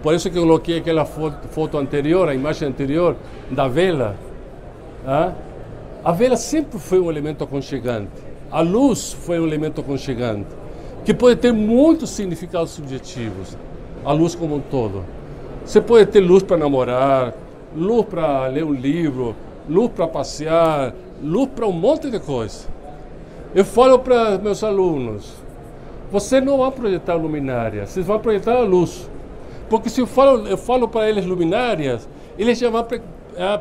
por isso que eu coloquei aquela foto anterior, a imagem anterior, da vela. Tá? A vela sempre foi um elemento aconchegante. A luz foi um elemento aconchegante, que pode ter muitos significados subjetivos, a luz como um todo. Você pode ter luz para namorar, luz para ler um livro, luz para passear, luz para um monte de coisa. Eu falo para meus alunos, vocês não vão projetar luminária, vocês vão projetar a luz. Porque se eu falo para eles luminárias, eles já vão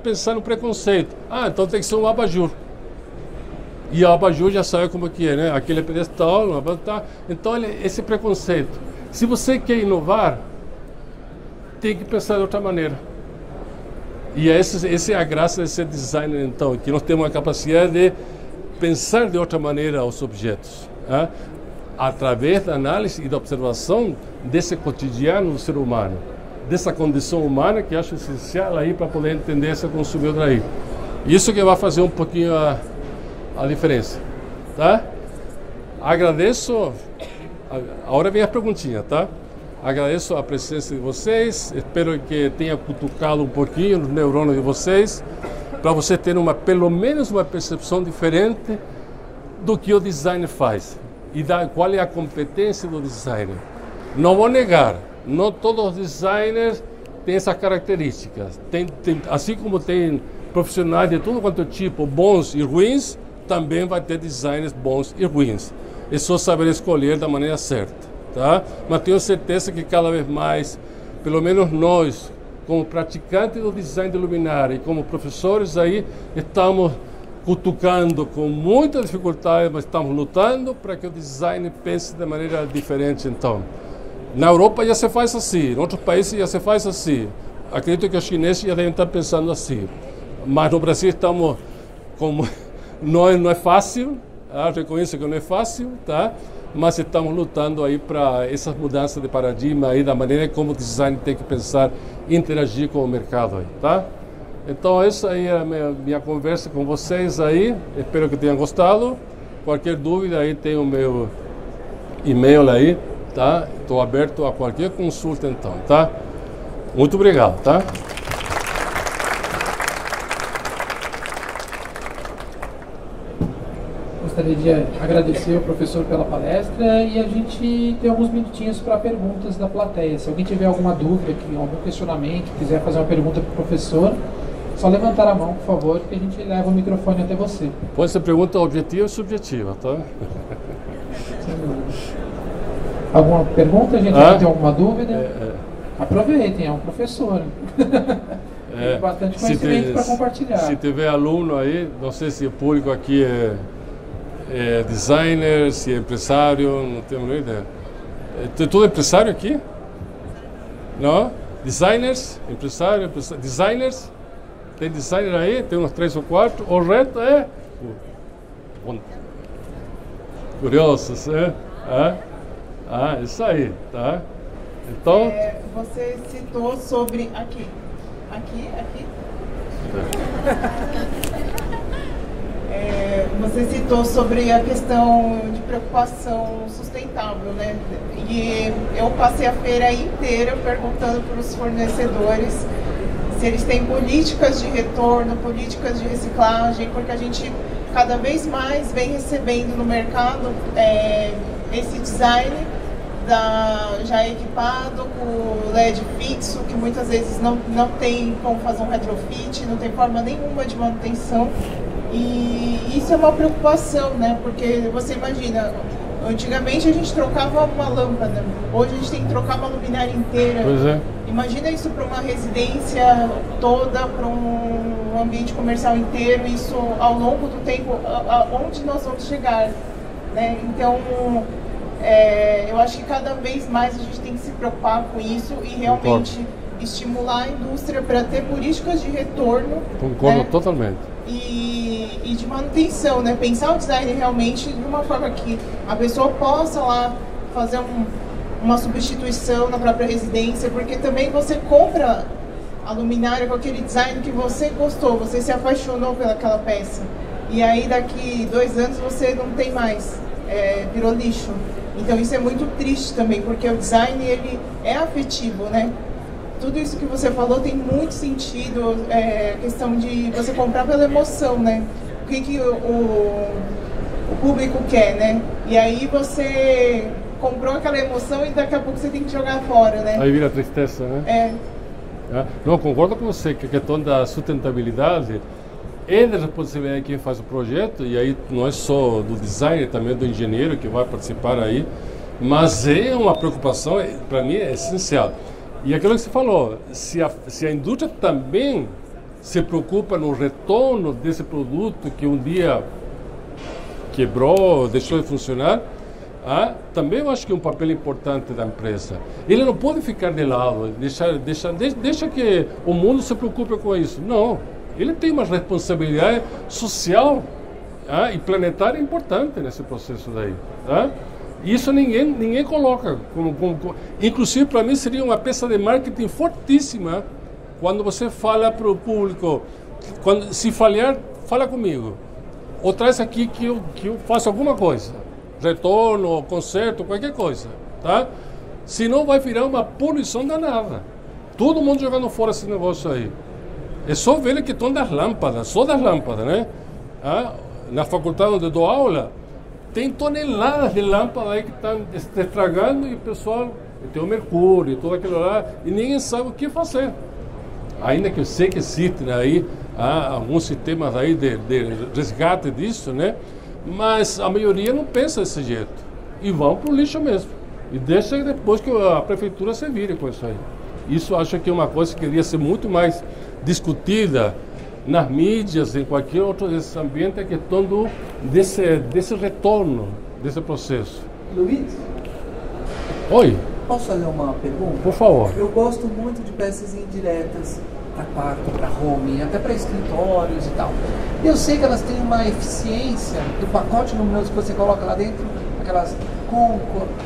pensar no preconceito. Então tem que ser um abajur. E o abajur já sabe como que é, né? Aquele pedestal, então esse preconceito. Se você quer inovar, tem que pensar de outra maneira. E essa é a graça de ser designer, então, que nós temos a capacidade de pensar de outra maneira os objetos, através da análise e da observação desse cotidiano do ser humano, dessa condição humana que acho essencial aí para poder entender esse consumidor aí. Isso que vai fazer um pouquinho a diferença, tá? Agradeço. Agora vem a perguntinha, tá? Agradeço a presença de vocês, espero que tenha cutucado um pouquinho os neurônios de vocês, para você ter pelo menos uma percepção diferente do que o designer faz e qual é a competência do designer. Não vou negar, não todos os designers têm essas características. Assim como tem profissionais de todo quanto tipo, bons e ruins, também vai ter designers bons e ruins. É só saber escolher da maneira certa, tá? Mas tenho certeza que cada vez mais, pelo menos nós, como praticantes do design de luminária e como professores aí, estamos cutucando com muita dificuldade, mas estamos lutando para que o design pense de maneira diferente. Então, na Europa já se faz assim, em outros países já se faz assim. Acredito que os chineses já devem estar pensando assim. Mas no Brasil estamos como não é fácil, reconheço que não é fácil, tá? Mas estamos lutando aí para essas mudanças de paradigma aí, da maneira como o design tem que pensar e interagir com o mercado aí, tá? Então essa aí é a minha conversa com vocês aí, espero que tenham gostado. Qualquer dúvida aí tem o meu e-mail aí, tá? Estou aberto a qualquer consulta então, tá? Muito obrigado, tá? Gostaria de agradecer ao professor pela palestra e a gente tem alguns minutinhos para perguntas da plateia. Se alguém tiver alguma dúvida, algum questionamento, quiser fazer uma pergunta para o professor, só levantar a mão, por favor, que a gente leva o microfone até você. Pode ser pergunta objetiva ou subjetiva, tá? Alguma pergunta, gente? Tem alguma dúvida? Aproveitem, é um professor. Tem bastante conhecimento para compartilhar. Se tiver aluno aí, não sei se o público aqui é designer, se é empresário, não tenho a menor ideia. Tem tudo empresário aqui? Não? Designers? Empresário? Designers? Tem designer aí? Tem uns 3 ou 4? O resto é curiosos, isso aí, tá? Então... você citou sobre... Aqui. Você citou sobre a questão de preocupação sustentável, né? E eu passei a feira inteira perguntando para os fornecedores se eles têm políticas de retorno, políticas de reciclagem, porque a gente cada vez mais vem recebendo no mercado esse design já equipado com LED fixo, que muitas vezes não tem como fazer um retrofit, não tem forma nenhuma de manutenção. E isso é uma preocupação, né? Porque você imagina, antigamente a gente trocava uma lâmpada, hoje a gente tem que trocar uma luminária inteira. Pois é. Imagina isso para uma residência toda, para um ambiente comercial inteiro, isso ao longo do tempo, onde nós vamos chegar, né? Então, eu acho que cada vez mais a gente tem que se preocupar com isso e realmente estimular a indústria para ter políticas de retorno. Concordo, né? Totalmente. E de manutenção, né? Pensar o design realmente de uma forma que a pessoa possa lá fazer uma substituição na própria residência, porque também você compra a luminária com aquele design que você gostou, você se apaixonou pelaquela peça. E aí daqui 2 anos você não tem mais, virou lixo. Então isso é muito triste também, porque o design ele é afetivo, né? Tudo isso que você falou tem muito sentido, a questão de você comprar pela emoção, né? O que o público quer, né? E aí você comprou aquela emoção e daqui a pouco você tem que jogar fora, né? Aí vira tristeza, né? Não, concordo com você que a questão da sustentabilidade é da responsabilidade de quem faz o projeto, e aí não é só do designer, também do engenheiro que vai participar aí, mas é uma preocupação, para mim, é essencial. E aquilo que você falou, se a indústria também se preocupa no retorno desse produto que um dia quebrou, deixou de funcionar, também eu acho que é um papel importante da empresa. Ele não pode ficar de lado, deixa que o mundo se preocupe com isso. Não, ele tem uma responsabilidade social e planetária importante nesse processo daí. Isso ninguém coloca. Inclusive, para mim, seria uma peça de marketing fortíssima quando você fala para o público, se falhar, fala comigo. Ou traz aqui que eu faço alguma coisa. Retorno, conserto, qualquer coisa. Tá? Senão vai virar uma poluição danada. Todo mundo jogando fora esse negócio aí. É só ver a questão das lâmpadas, só das lâmpadas, né? Na faculdade onde eu dou aula, tem toneladas de lâmpadas aí que estão estragando e o pessoal tem o mercúrio e tudo aquilo lá e ninguém sabe o que fazer. Ainda que eu sei que existem aí alguns sistemas aí de resgate disso, né? Mas a maioria não pensa desse jeito e vão para o lixo mesmo. E deixa depois que a prefeitura se vire com isso aí. Isso acho que é uma coisa que deveria ser muito mais discutida nas mídias, em qualquer outro desse ambiente, a questão desse retorno desse processo. Luiz? Oi. Posso fazer uma pergunta? Por favor. Eu gosto muito de peças indiretas para quarto, para home, até para escritórios e tal. Eu sei que elas têm uma eficiência do pacote luminoso que você coloca lá dentro, aquelas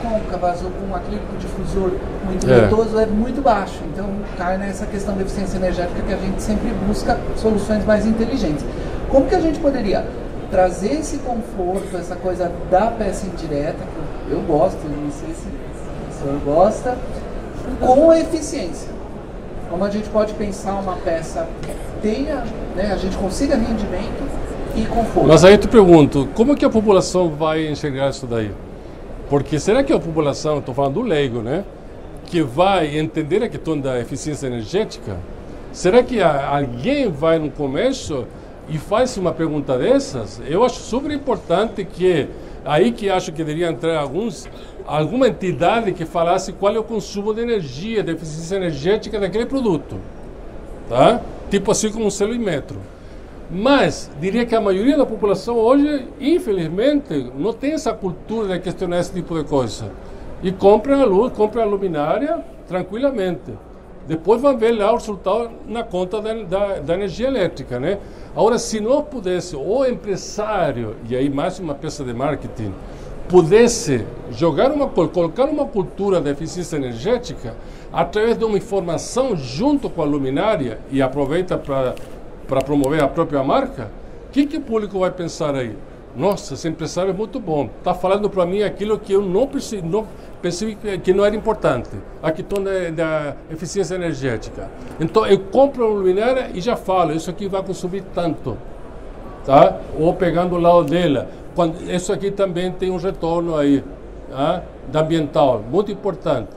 côncavas ou com acrílico difusor muito leitoso, é muito baixo. Então cai nessa questão da eficiência energética que a gente sempre busca soluções mais inteligentes. Como que a gente poderia trazer esse conforto, essa coisa da peça indireta, que eu gosto, não sei se o senhor gosta, com a eficiência? Como a gente pode pensar uma peça que tenha, né, a gente consiga rendimento e conforto? Mas aí eu te pergunto, como que a população vai enxergar isso daí? Porque será que a população, estou falando do leigo, né, que vai entender a questão da eficiência energética? Será que alguém vai no comércio e faz uma pergunta dessas? Eu acho super importante que, aí que acho que deveria entrar alguma entidade que falasse qual é o consumo de energia, de eficiência energética daquele produto. Tá? Tipo assim como um celuímetro. Mas, diria que a maioria da população hoje, infelizmente, não tem essa cultura de questionar esse tipo de coisa. E compra a luz, compra a luminária tranquilamente. Depois vão ver lá o resultado na conta da energia elétrica, né? Agora, se não pudesse, o empresário, e aí mais uma peça de marketing, pudesse colocar uma cultura de eficiência energética através de uma informação junto com a luminária e aproveita para promover a própria marca, o que o público vai pensar aí? Nossa, esse empresário é muito bom, está falando para mim aquilo que eu não percebi que não era importante, a questão da eficiência energética. Então eu compro uma luminária e já falo, isso aqui vai consumir tanto, tá? Ou pegando o lado dela, isso aqui também tem um retorno aí, da ambiental, muito importante.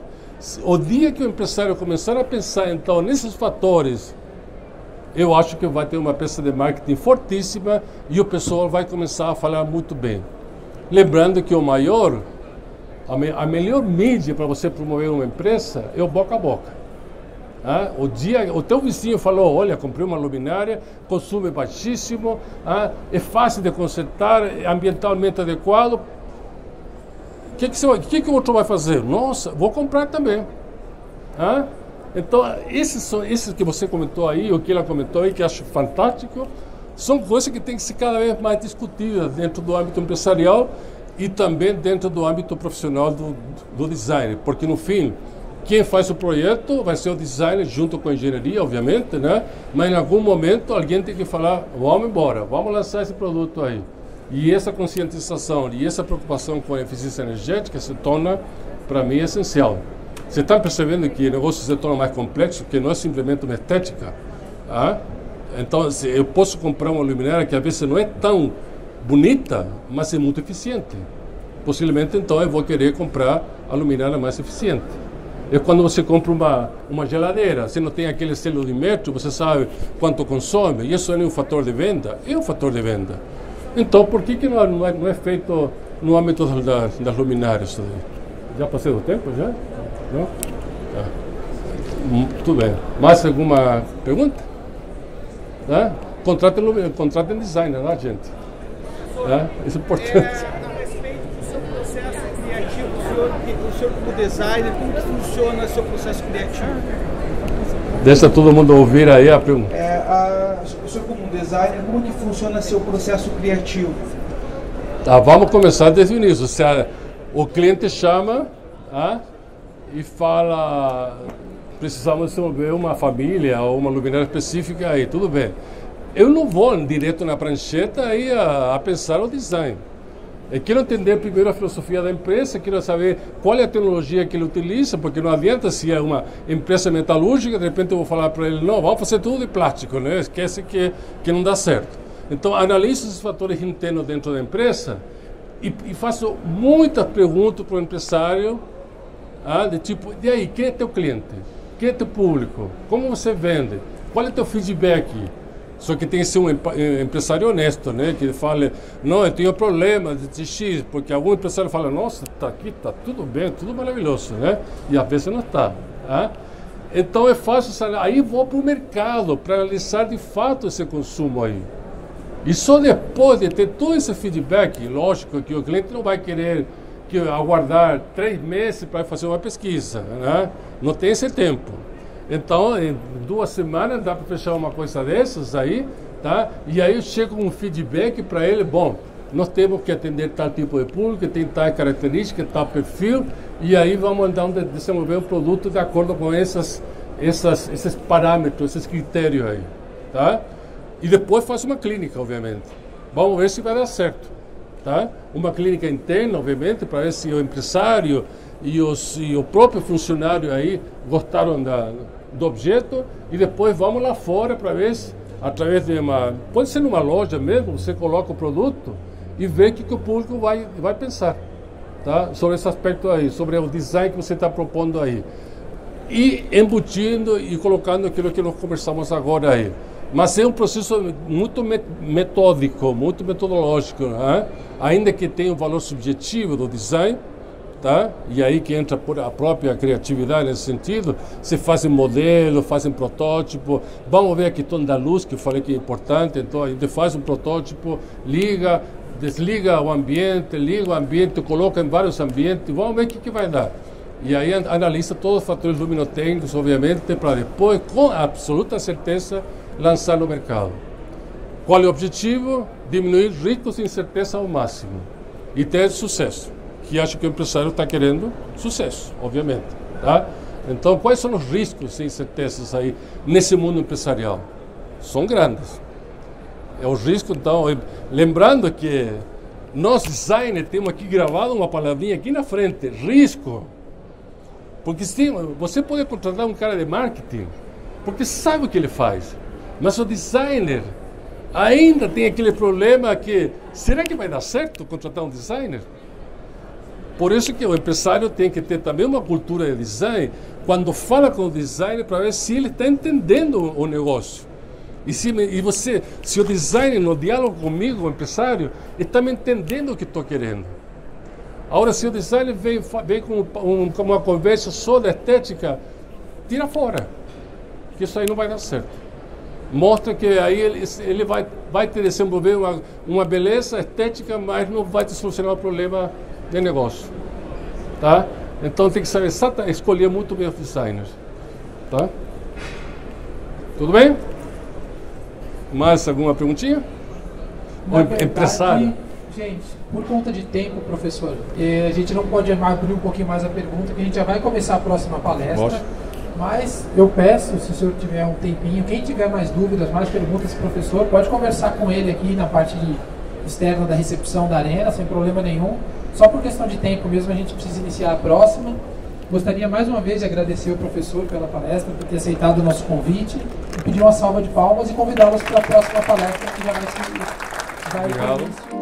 O dia que o empresário começar a pensar então nesses fatores, eu acho que vai ter uma peça de marketing fortíssima e o pessoal vai começar a falar muito bem. Lembrando que a melhor mídia para você promover uma empresa é o boca a boca. O teu vizinho falou, olha, comprei uma luminária, consumo é baixíssimo, é fácil de consertar, é ambientalmente adequado. O que o outro vai fazer? Nossa, vou comprar também. Então, esses que você comentou aí, o que ela comentou aí, que eu acho fantástico, são coisas que têm que ser cada vez mais discutidas dentro do âmbito empresarial e também dentro do âmbito profissional do design, porque no fim, quem faz o projeto vai ser o designer junto com a engenharia, obviamente, né? Mas em algum momento alguém tem que falar, vamos embora, vamos lançar esse produto aí. E essa conscientização e essa preocupação com a eficiência energética se torna, para mim, essencial. Você está percebendo que o negócio se torna mais complexo, que não é simplesmente uma estética? Então, eu posso comprar uma luminária que às vezes não é tão bonita, mas é muito eficiente. Possivelmente, então, eu vou querer comprar a luminária mais eficiente. É quando você compra uma geladeira, você não tem aquele selo de metro, você sabe quanto consome, e isso é um fator de venda? É um fator de venda. Então, por que não é feito no âmbito das luminárias? Já passei do tempo, já? Não? Tudo bem. Mais alguma pergunta? Contratem designer, né, gente? Isso é importante. A respeito do seu processo criativo, o senhor como designer, como que funciona o seu processo criativo? Deixa todo mundo ouvir aí a pergunta. O senhor como designer, como que funciona seu processo criativo? Vamos começar desde o início. O cliente chama e fala, precisamos desenvolver uma família ou uma luminária específica aí, tudo bem. Eu não vou direto na prancheta aí a pensar o design. Quero entender primeiro a filosofia da empresa, quero saber qual é a tecnologia que ele utiliza, porque não adianta se é uma empresa metalúrgica, de repente eu vou falar para ele, não, vamos fazer tudo de plástico, né? Esquece que não dá certo. Então, analiso esses fatores internos dentro da empresa e faço muitas perguntas para o empresário, de tipo, e aí, quem é teu cliente? Quem é teu público? Como você vende? Qual é teu feedback? Só que tem que ser um empresário honesto, né? Que fale, não, eu tenho problema de X, porque algum empresário fala, nossa, tá aqui, tá tudo bem, tudo maravilhoso, né? E às vezes não está. Então é fácil saber. Aí vou para o mercado para analisar de fato esse consumo aí. E só depois de ter todo esse feedback, lógico que o cliente não vai querer aguardar 3 meses para fazer uma pesquisa, né? Não tem esse tempo. Então, em 2 semanas dá para fechar uma coisa dessas aí, tá? E aí eu chego com um feedback para ele, bom, nós temos que atender tal tipo de público, tem tal característica, tal perfil, e aí vamos então desenvolver um produto de acordo com esses parâmetros, esses critérios aí, tá? E depois faz uma clínica, obviamente. Vamos ver se vai dar certo, tá? Uma clínica interna, obviamente, para ver se o empresário e o próprio funcionário aí gostaram do objeto, e depois vamos lá fora para ver se, através de pode ser numa loja mesmo, você coloca o produto e vê o que o público vai pensar, tá? Sobre esse aspecto aí, sobre o design que você está propondo aí. E embutindo e colocando aquilo que nós conversamos agora aí. Mas é um processo muito metódico, muito metodológico, né? Ainda que tenha um valor subjetivo do design, tá? E aí que entra a própria criatividade nesse sentido. Você faz modelo, faz protótipo. Vamos ver a questão da luz, que eu falei que é importante. Então a gente faz um protótipo, liga, desliga o ambiente, coloca em vários ambientes. Vamos ver o que vai dar. E aí analisa todos os fatores luminotécnicos, obviamente, para depois, com absoluta certeza, lançar no mercado. Qual é o objetivo? Diminuir riscos e incerteza ao máximo e ter sucesso, que acho que o empresário está querendo sucesso, obviamente, tá? Então, quais são os riscos e incertezas aí nesse mundo empresarial? São grandes. É o risco, então, lembrando que nós designers temos aqui gravado uma palavrinha aqui na frente, risco. Porque sim, você pode contratar um cara de marketing, porque sabe o que ele faz. Mas o designer ainda tem aquele problema que, será que vai dar certo contratar um designer? Por isso que o empresário tem que ter também uma cultura de design, quando fala com o designer, para ver se ele está entendendo o negócio. E se o designer, no diálogo comigo, o empresário, está me entendendo o que estou querendo. Agora, se o designer vem com uma conversa só da estética, tira fora, que isso aí não vai dar certo. Mostra que aí ele vai te desenvolver uma beleza estética, mas não vai te solucionar o problema de negócio, tá? Então tem que saber escolher muito bem os designers, tá? Tudo bem? Mais alguma perguntinha? Empresário? Gente, por conta de tempo, professor, a gente não pode abrir um pouquinho mais a pergunta, que a gente já vai começar a próxima palestra. Poxa. Mas eu peço, se o senhor tiver um tempinho, quem tiver mais dúvidas, mais perguntas, professor, pode conversar com ele aqui na parte externa da recepção da arena, sem problema nenhum. Só por questão de tempo mesmo, a gente precisa iniciar a próxima. Gostaria mais uma vez de agradecer ao professor pela palestra, por ter aceitado o nosso convite, e pedir uma salva de palmas e convidá-los para a próxima palestra, que já vai ser. Obrigado.